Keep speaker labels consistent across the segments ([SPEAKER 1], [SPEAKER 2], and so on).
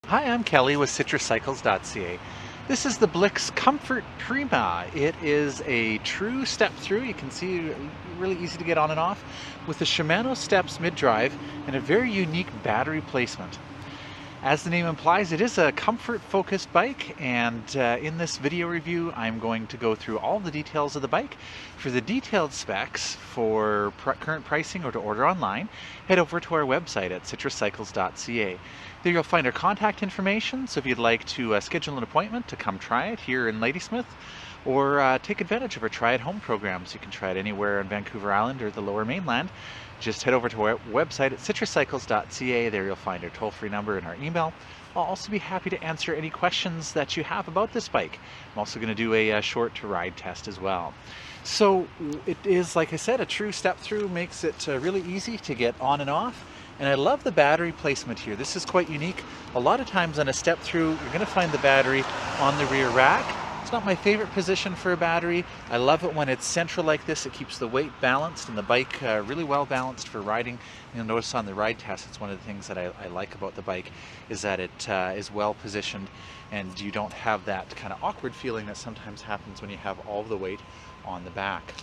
[SPEAKER 1] Hi, I'm Kelly with citruscycles.ca. This is the Blix Komfort Prima. It is a true step-through. You can see really easy to get on and off with the Shimano steps mid-drive and a very unique battery placement. As the name implies, it is a comfort-focused bike, and in this video review, I'm going to go through all the details of the bike. For the detailed specs for current pricing or to order online, head over to our website at citruscycles.ca. There you'll find our contact information, so if you'd like to schedule an appointment to come try it here in Ladysmith, or take advantage of our Try at Home programs. You can try it anywhere on Vancouver Island or the Lower Mainland. Just head over to our website at citruscycles.ca. There you'll find our toll-free number and our email. I'll also be happy to answer any questions that you have about this bike. I'm also going to do a short ride test as well. So it is, like I said, a true step-through, makes it really easy to get on and off. And I love the battery placement here. This is quite unique. A lot of times on a step-through, you're going to find the battery on the rear rack. It's not my favorite position for a battery. I love it when it's central like this. It keeps the weight balanced and the bike really well balanced for riding. You'll notice on the ride test, it's one of the things that I like about the bike, is that it is well positioned and you don't have that kind of awkward feeling that sometimes happens when you have all the weight on the back.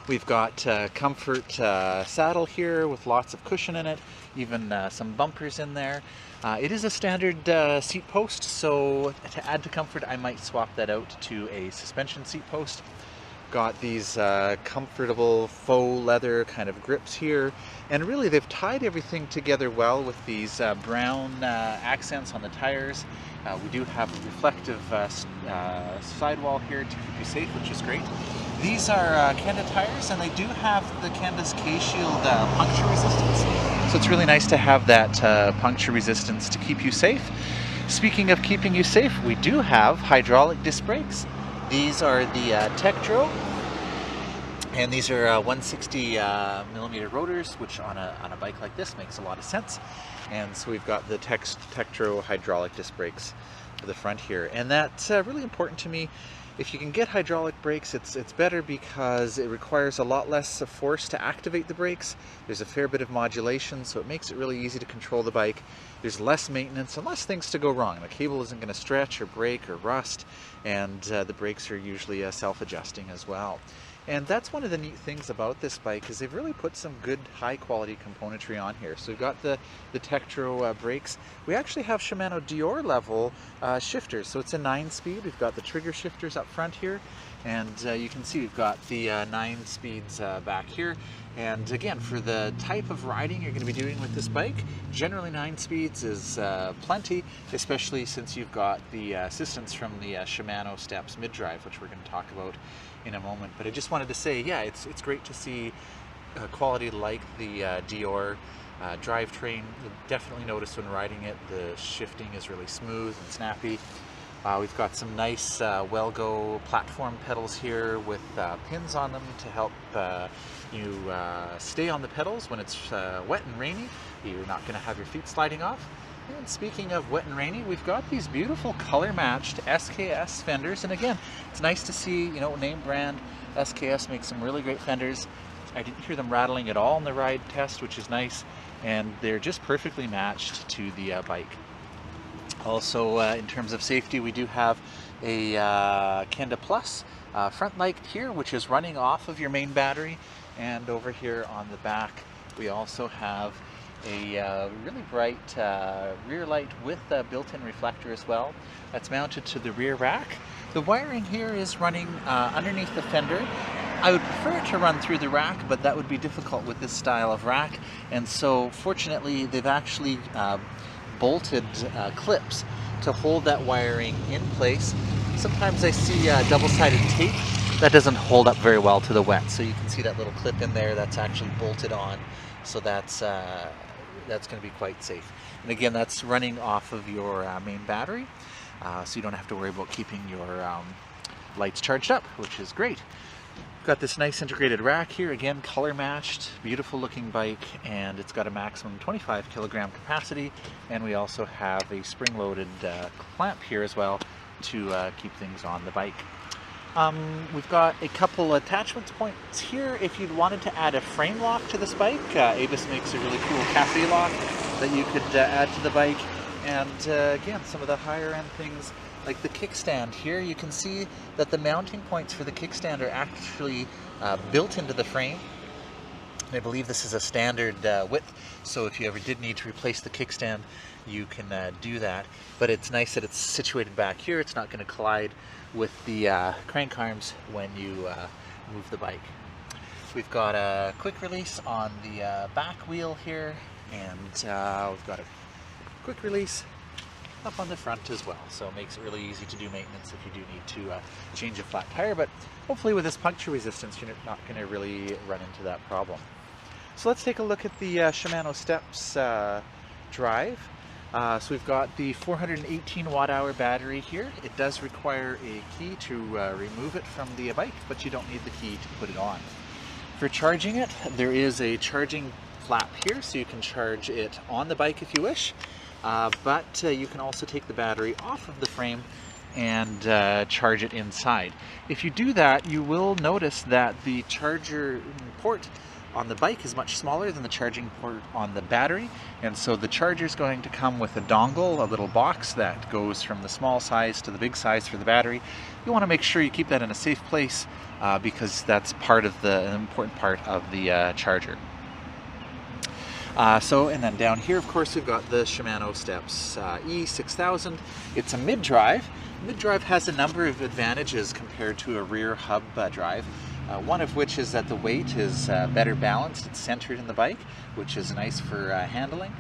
[SPEAKER 1] We've got comfort saddle here with lots of cushion in it, even some bumpers in there. It is a standard seat post, so to add to comfort I might swap that out to a suspension seat post. Got these comfortable faux leather kind of grips here, and really they've tied everything together well with these brown accents on the tires. We do have a reflective sidewall here to keep you safe, which is great. These are Kenda tires, and they do have the Kenda's K-Shield puncture resistance. So it's really nice to have that puncture resistance to keep you safe. Speaking of keeping you safe, we do have hydraulic disc brakes. These are the Step-Thru, and these are 160 millimeter rotors, which on a bike like this makes a lot of sense. And so we've got the Step-Thru hydraulic disc brakes for the front here, and that's really important to me. If you can get hydraulic brakes, it's better because it requires a lot less force to activate the brakes. There's a fair bit of modulation, so it makes it really easy to control the bike. There's less maintenance and less things to go wrong. The cable isn't going to stretch or break or rust, and the brakes are usually self-adjusting as well. And that's one of the neat things about this bike, is they've really put some good high quality componentry on here. So we've got the Step-Thru brakes. We actually have Shimano Dior level shifters. So it's a 9-speed. We've got the trigger shifters up front here. And you can see we've got the 9 speeds back here. And again, for the type of riding you're going to be doing with this bike, generally 9 speeds is plenty, especially since you've got the assistance from the Shimano Steps mid-drive, which we're going to talk about in a moment. But I just wanted to say, yeah, it's great to see quality like the Dior drivetrain. You'll definitely notice when riding it, the shifting is really smooth and snappy. We've got some nice Well-Go platform pedals here with pins on them to help you stay on the pedals when it's wet and rainy. You're not going to have your feet sliding off. And speaking of wet and rainy, we've got these beautiful color-matched SKS fenders. And again, it's nice to see, you know, name brand SKS makes some really great fenders. I didn't hear them rattling at all in the ride test, which is nice. And they're just perfectly matched to the bike. Also, in terms of safety, we do have a Kenda Plus front light here, which is running off of your main battery. And over here on the back, we also have a really bright rear light with a built-in reflector as well. That's mounted to the rear rack. The wiring here is running underneath the fender. I would prefer it to run through the rack, but that would be difficult with this style of rack. And so fortunately, they've actually bolted clips to hold that wiring in place. Sometimes I see double-sided tape that doesn't hold up very well to the wet. So you can see that little clip in there that's actually bolted on. So that's going to be quite safe. And again, that's running off of your main battery, so you don't have to worry about keeping your lights charged up, which is great. We've got this nice integrated rack here, again color matched, beautiful looking bike, and it's got a maximum 25 kilogram capacity, and we also have a spring-loaded clamp here as well to keep things on the bike. We've got a couple attachment points here if you wanted to add a frame lock to this bike. Avis makes a really cool cafe lock that you could add to the bike. And again, some of the higher end things like the kickstand here, you can see that the mounting points for the kickstand are actually built into the frame. And I believe this is a standard width, so if you ever did need to replace the kickstand, you can do that. But it's nice that it's situated back here. It's not going to collide with the crank arms when you move the bike. We've got a quick release on the back wheel here, and we've got a quick release up on the front as well, so it makes it really easy to do maintenance if you do need to change a flat tire. But hopefully with this puncture resistance, you're not going to really run into that problem. So let's take a look at the Shimano Steps drive. So we've got the 418 watt-hour battery here. It does require a key to remove it from the bike, but you don't need the key to put it on. For charging it, there is a charging flap here, so you can charge it on the bike if you wish. But you can also take the battery off of the frame and charge it inside. If you do that, you will notice that the charger port on the bike is much smaller than the charging port on the battery, and so the charger is going to come with a dongle, a little box that goes from the small size to the big size for the battery. You want to make sure you keep that in a safe place because that's part of an important part of the charger. And then down here, of course, we've got the Shimano Steps E6000. It's a mid-drive. Mid-drive has a number of advantages compared to a rear hub drive. One of which is that the weight is better balanced. It's centered in the bike, which is nice for handling.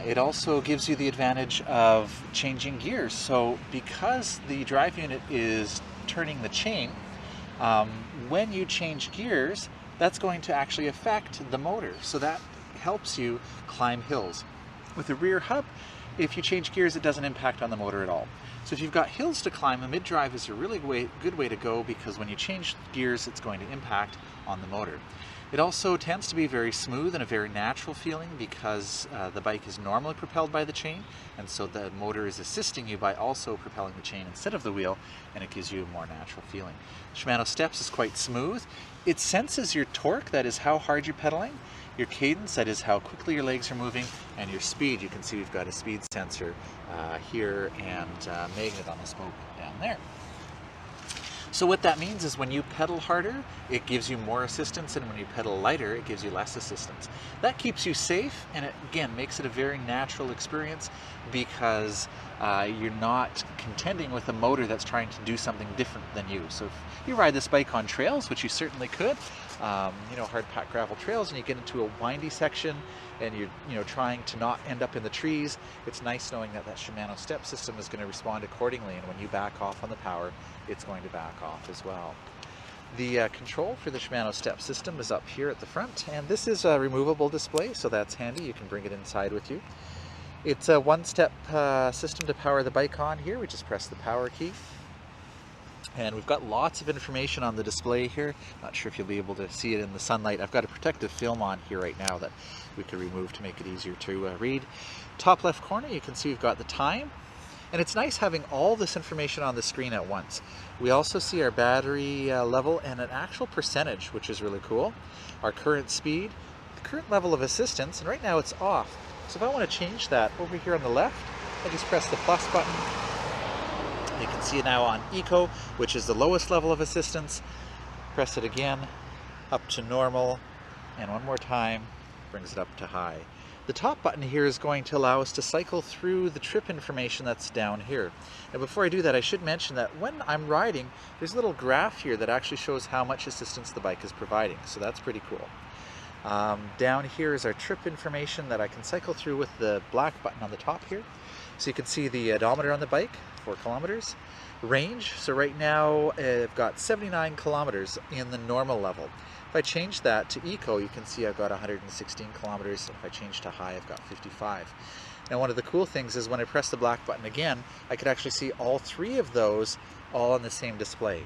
[SPEAKER 1] It also gives you the advantage of changing gears. So because the drive unit is turning the chain, when you change gears, that's going to actually affect the motor. So that helps you climb hills. With the rear hub, if you change gears, it doesn't impact on the motor at all. So if you've got hills to climb, a mid-drive is a really good way to go, because when you change gears, it's going to impact on the motor. It also tends to be very smooth and a very natural feeling because the bike is normally propelled by the chain, and so the motor is assisting you by also propelling the chain instead of the wheel, and it gives you a more natural feeling. Shimano Steps is quite smooth. It senses your torque, that is how hard you're pedaling, your cadence, that is how quickly your legs are moving, and your speed. You can see we've got a speed sensor here and a magnet on the spoke down there. So what that means is when you pedal harder, it gives you more assistance, and when you pedal lighter, it gives you less assistance. That keeps you safe, and it, again, makes it a very natural experience because you're not contending with a motor that's trying to do something different than you. So if you ride this bike on trails, which you certainly could, hard packed gravel trails, and you get into a windy section and you're trying to not end up in the trees, it's nice knowing that that Shimano step system is going to respond accordingly, and when you back off on the power, it's going to back off as well. The control for the Shimano step system is up here at the front, and this is a removable display, so that's handy. You can bring it inside with you. It's a one-step system to power the bike on here. We just press the power key. And we've got lots of information on the display here. Not sure if you'll be able to see it in the sunlight. I've got a protective film on here right now that we could remove to make it easier to read. Top left corner, you can see we've got the time. And it's nice having all this information on the screen at once. We also see our battery level and an actual percentage, which is really cool. Our current speed, the current level of assistance, and right now it's off. So if I want to change that, over here on the left, I just press the plus button. You can see it now on Eco, which is the lowest level of assistance. Press it again, up to normal, and one more time, brings it up to high. The top button here is going to allow us to cycle through the trip information that's down here. And before I do that, I should mention that when I'm riding, there's a little graph here that actually shows how much assistance the bike is providing, so that's pretty cool. Down here is our trip information that I can cycle through with the black button on the top here. So you can see the odometer on the bike, 4 kilometers. Range, so right now I've got 79 kilometers in the normal level. If I change that to Eco, you can see I've got 116 kilometers. If I change to High, I've got 55. Now one of the cool things is when I press the black button again, I could actually see all 3 of those all on the same display.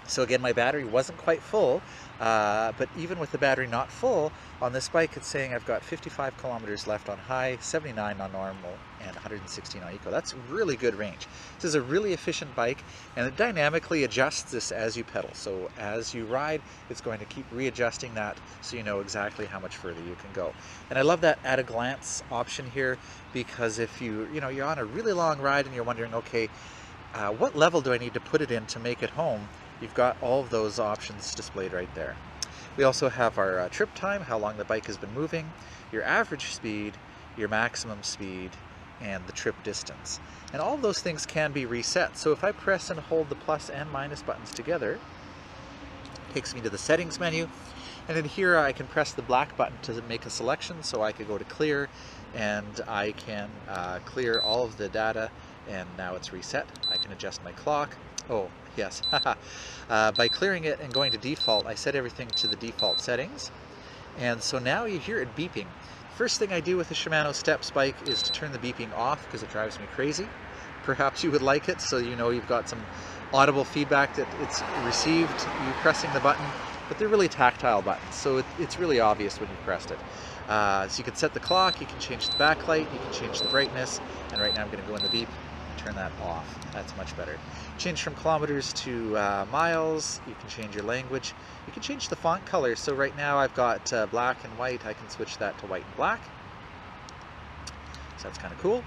[SPEAKER 1] So again, my battery wasn't quite full, But even with the battery not full, on this bike it's saying I've got 55 kilometers left on high, 79 on normal, and 116 on eco. That's really good range. This is a really efficient bike, and it dynamically adjusts this as you pedal. So as you ride, it's going to keep readjusting that so you know exactly how much further you can go. And I love that at a glance option here, because if you're on a really long ride and you're wondering, okay, what level do I need to put it in to make it home? You've got all of those options displayed right there. We also have our trip time, how long the bike has been moving, your average speed, your maximum speed, and the trip distance. And all of those things can be reset. So if I press and hold the plus and minus buttons together, it takes me to the settings menu. And in here I can press the black button to make a selection, so I could go to clear, and I can clear all of the data, and now it's reset. I can adjust my clock. Oh, yes. By clearing it and going to default, I set everything to the default settings. And so now you hear it beeping. First thing I do with the Shimano Steps bike is to turn the beeping off, because it drives me crazy. Perhaps you would like it, so you know you've got some audible feedback that it's received you pressing the button, but they're really tactile buttons, so it's really obvious when you pressed it. So you can set the clock, you can change the backlight, you can change the brightness, and right now I'm going to go in the beep and turn that off. That's much better. Change from kilometers to miles. You can change your language. You can change the font color. So right now I've got black and white. I can switch that to white and black. So that's kind of cool.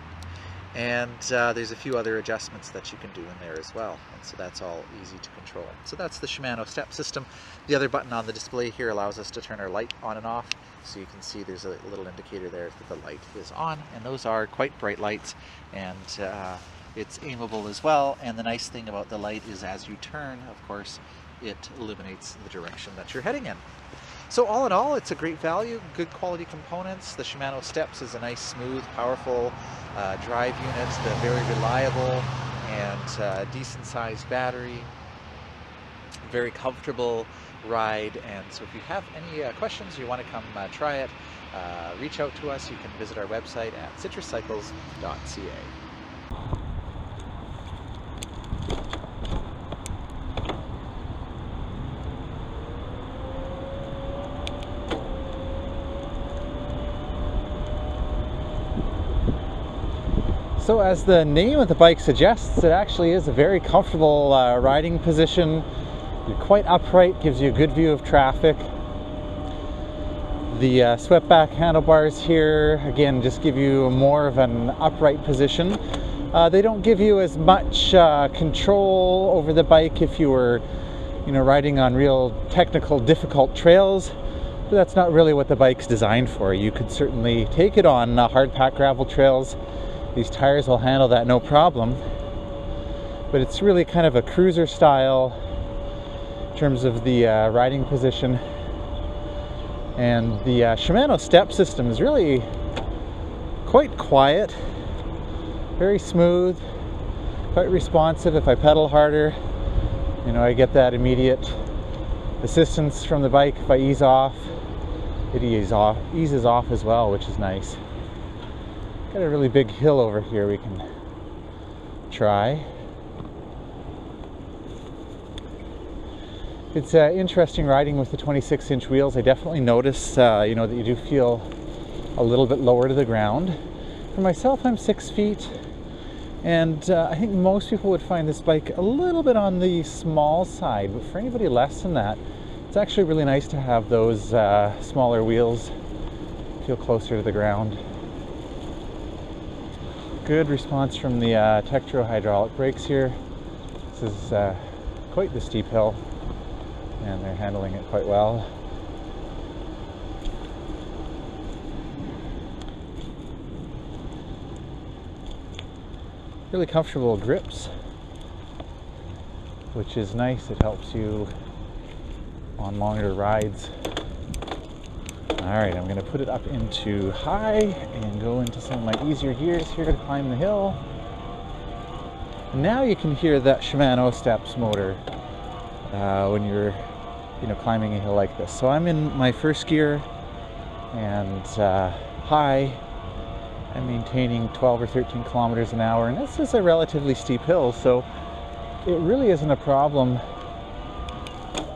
[SPEAKER 1] And there's a few other adjustments that you can do in there as well. And so that's all easy to control. So that's the Shimano step system. The other button on the display here allows us to turn our light on and off. So you can see there's a little indicator there that the light is on. And those are quite bright lights. And it's aimable as well. And the nice thing about the light is as you turn, of course, it illuminates the direction that you're heading in. So all in all, it's a great value, good quality components. The Shimano Steps is a nice, smooth, powerful drive unit, the very reliable and decent sized battery, very comfortable ride. And so if you have any questions, you want to come try it, reach out to us. You can visit our website at citruscycles.ca. So as the name of the bike suggests, it actually is a very comfortable riding position. You're quite upright, gives you a good view of traffic. The swept back handlebars here, again, just give you more of an upright position. They don't give you as much control over the bike if you were, riding on real technical, difficult trails. But that's not really what the bike's designed for. You could certainly take it on hard packed gravel trails. These tires will handle that no problem, but it's really kind of a cruiser style in terms of the riding position. And the Shimano step system is really quite quiet, very smooth, quite responsive. If I pedal harder, I get that immediate assistance from the bike. If I ease off, it eases off as well, which is nice. Got a really big hill over here we can try. It's interesting riding with the 26-inch wheels. I definitely notice, that you do feel a little bit lower to the ground. For myself, I'm 6 feet, and I think most people would find this bike a little bit on the small side, but for anybody less than that, it's actually really nice to have those smaller wheels, feel closer to the ground. Good response from the Step-Thru hydraulic brakes here. This is quite the steep hill, and they're handling it quite well. Really comfortable grips, which is nice. It helps you on longer rides. Alright, I'm going to put it up into high and go into some of my easier gears here to climb the hill. And now you can hear that Shimano Steps motor when you're climbing a hill like this. So I'm in my first gear, and high, I'm maintaining 12 or 13 kilometers an hour, and this is a relatively steep hill, so it really isn't a problem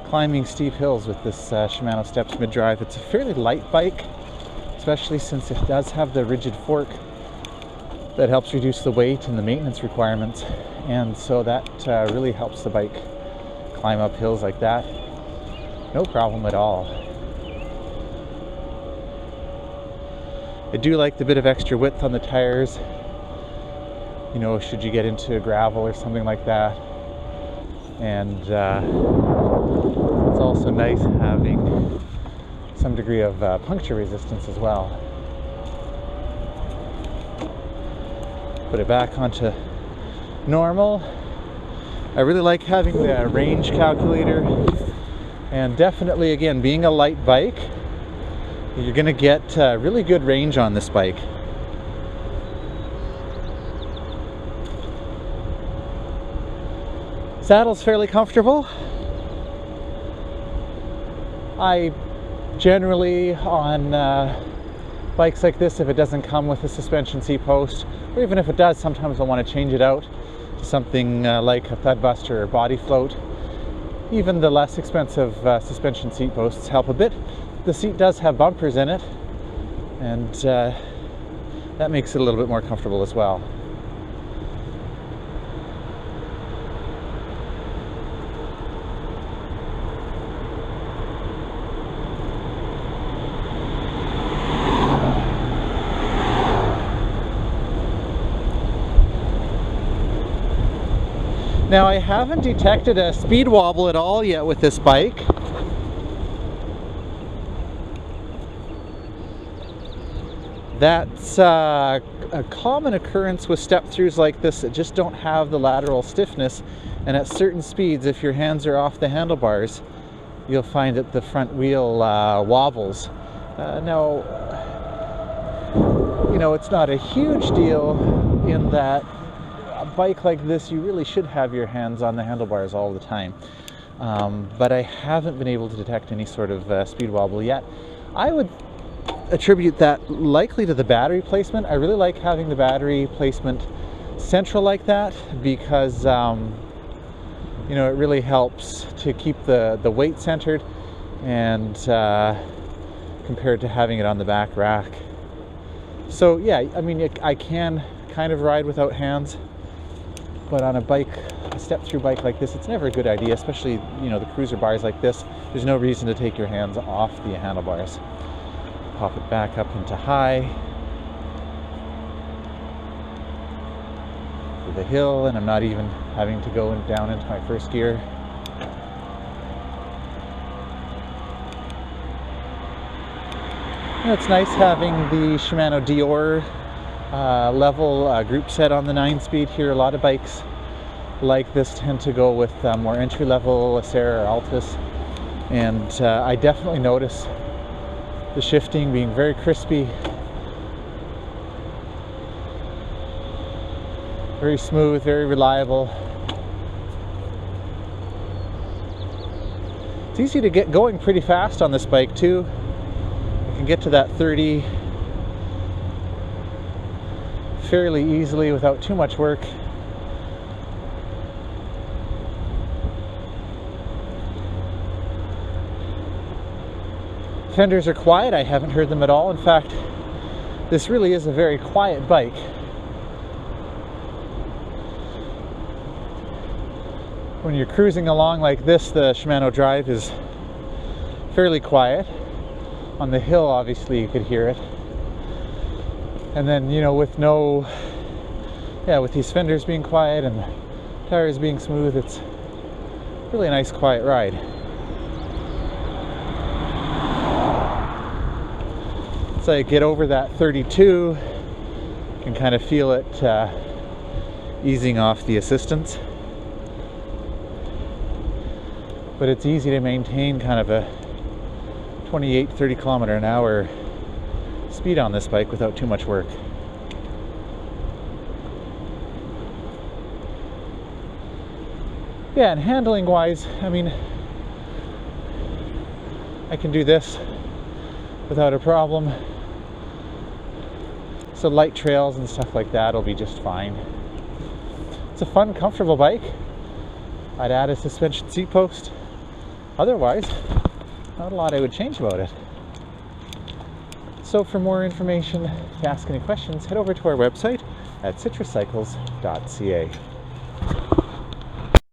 [SPEAKER 1] climbing steep hills with this Shimano Steps mid-drive. It's a fairly light bike, especially since it does have the rigid fork that helps reduce the weight and the maintenance requirements, and so that really helps the bike climb up hills like that. No problem at all. I do like the bit of extra width on the tires, you know, should you get into gravel or something like that. And it's also nice having some degree of puncture resistance as well. Put it back onto normal. I really like having the range calculator, and definitely, again, being a light bike, you're going to get really good range on this bike. Saddle's fairly comfortable. I generally, on bikes like this, if it doesn't come with a suspension seat post, or even if it does, sometimes I want to change it out to something like a thud buster or body float. Even the less expensive suspension seat posts help a bit. The seat does have bumpers in it, and that makes it a little bit more comfortable as well. Now, I haven't detected a speed wobble at all yet with this bike. That's a common occurrence with step-throughs like this that just don't have the lateral stiffness, and at certain speeds, if your hands are off the handlebars, you'll find that the front wheel wobbles. Now, you know, it's not a huge deal in that a bike like this, you really should have your hands on the handlebars all the time. But I haven't been able to detect any sort of speed wobble yet. I would attribute that likely to the battery placement. I really like having the battery placement central like that because you know, it really helps to keep the weight centered, and compared to having it on the back rack. So yeah, I mean, I can kind of ride without hands, but on a bike, a step-through bike like this, it's never a good idea, especially, you know, the cruiser bars like this. There's no reason to take your hands off the handlebars. Pop it back up into high for the hill, and I'm not even having to go down into my first gear. And it's nice having the Shimano Dior level group set on the 9-speed here. A lot of bikes like this tend to go with more entry-level Acera or Altus, and I definitely notice the shifting being very crispy, very smooth, very reliable. It's easy to get going pretty fast on this bike too. I can get to that 30 fairly easily without too much work. Fenders are quiet. I haven't heard them at all. In fact, this really is a very quiet bike. When you're cruising along like this, the Shimano drive is fairly quiet. On the hill, obviously, you could hear it. And then, you know, with these fenders being quiet and the tires being smooth, it's really a nice quiet ride. So I get over that 32, you can kind of feel it easing off the assistance. But it's easy to maintain kind of a 28-30 kilometer an hour speed on this bike without too much work. Yeah, and handling wise, I mean, I can do this without a problem. So light trails and stuff like that will be just fine. It's a fun, comfortable bike. I'd add a suspension seat post. Otherwise, not a lot I would change about it. So for more information, to ask any questions, head over to our website at citruscycles.ca.